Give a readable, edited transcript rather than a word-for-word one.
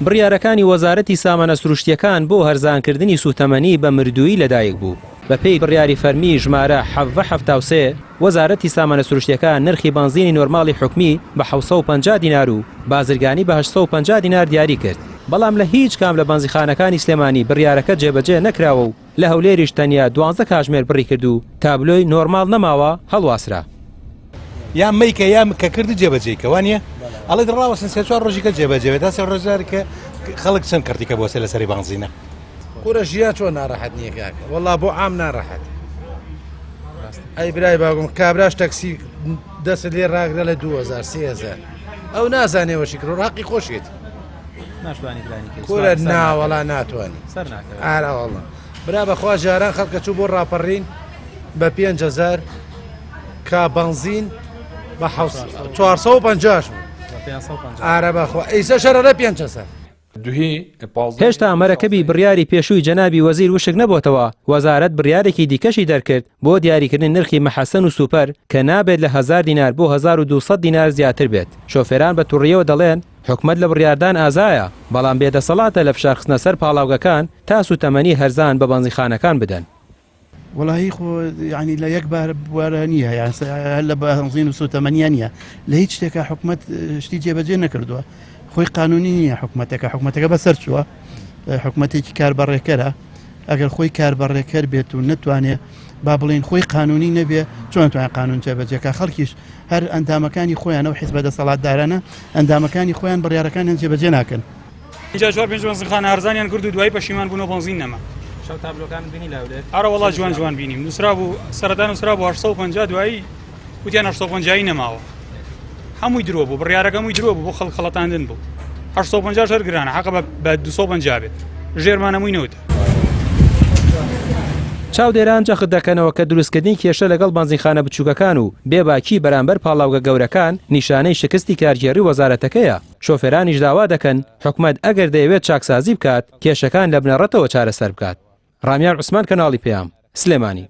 بڕیارەکانی وەزارەتی سامانە سروشتیەکان بۆ هەرزانکردنی سوتەمەنی بە مردووی لەدایک بوو. بەپێی بڕیاری فەرمی ژمارە 1773 وەزارەتی سامانە سروشتیەکان نرخی بنزینی نۆرماڵی حکومی بە 750 دینار و بازرگانی بە 850 دینار دیاری کرد. بەڵام لە هیچ کام لە بنزیخانەکانی سلێمانی بڕیارەکە جێبەجێ نەکراوە و لە هەولێریش تەنیا 12 کاتژمێر بڕی کرد و تابلۆی نۆرماڵ نەماوە هەڵواسرا. یان میکە یان کە کردی جێبەجێکە وانە ئەڵێ دڕاوەسن سێ چوار ڕۆژی کە جێبەجێ تا سێ ڕۆژارکە خەڵک چەند کردیکە بۆ سێ لەسەری بنزینە قورە ژیا چۆن ناڕەحەت نییە کاکە وەڵا بۆ عام ناڕەحەت ئەی برای باگوم کابراش تەکسی دەست لێ ڕاگرە لە 2000 3000 ئەو نازانێوەشی کرۆ ڕاقی خۆشێت کورە ناوەڵا ناتوانانی ئاراوەڵە برا بەخوا جاران خەڵکە چوو بۆ ڕاپەڕین بە 5000 کا بنزین بە 450 ئارە بەخوا ئەیسە شەرە لە 500. هێشتا ئەمەرەکەبی بڕیاری پێشووی جەنابی وەزیر وشک نەبووتەوە. وەزارەت بڕیارێکی دیکەشی دەرکرد بۆ دیاریکردن نرخی مەحەسەن و سوپەر کە نابێت لە 1000 دینار بۆ 1200 دینار زیاتر بێت. شۆفێران بە تووڕیەوە دەڵێن حکومەت لە بڕیاردان ئازایە، بەڵام بێدەسەڵاتە لە فشارخستنە سەر پاڵاوگەکان تا سوتەمەنی هەرزان بە بەنزیخانەکان بدەن. وڵی خۆ ینی لە یەک بوارە نییە یان لە بەهەنزین و سوتەمەنیان نیە لە هیچ شتێکە حکومەت شتی جێبەجێ نەکردووە. خۆی قانونی نییە حکومەتەکە بەسەر چووە حکومەتێکی کاربڕێکەرە ئەگەر خۆی کاربڕێکەر بێت و نتوانێت با بڵین خۆی قانونی نەبێ چۆن توانێت قانون جێبەجێکە خەڵکیش هەر ئەندامەکانی خۆیان و حیز بەدەسەڵاتدارانە ئەندامەکانی خۆیان بڕیارەکانیان جێبەجێ ناکەن. اینجا 4-5 بنزینخانە هەرزانیان کرد و دوای پەشیمان بوون و بنزین نەما. شەو تابلۆکان بینی لاولێت ئارە وڵا جوان بینیم نووسرا بوو سەرەتا نووسرا بۆ 850 دوایی وتیان 850 نەماوە هەمووی درۆ بوو بڕیارەکەمووی درۆ بوو بۆ خەڵخەڵەتاندن بوو 850 هەر گرانە حەقە بە 250 بێت ژێرمانەمووی نەوتە. چاودێران جەخت دەکەنەوە کە دروستکردنی کێشە لەگەڵ بنزینخانە بچووکەکان و بێباکی بەرامبەر پاڵاوگە گەورەکان نیشانەی شکستی کارگێڕی وەزارەتەکەیە. شۆفێرانیش داوا دەکەن حکومەت ئەگەر دەیەوێت چاکسازی بکات کێشەکان لە بنەڕەتەوە چارەسەر بکات. ڕامیار عوسمان کەناڵی پێام سلێمانی.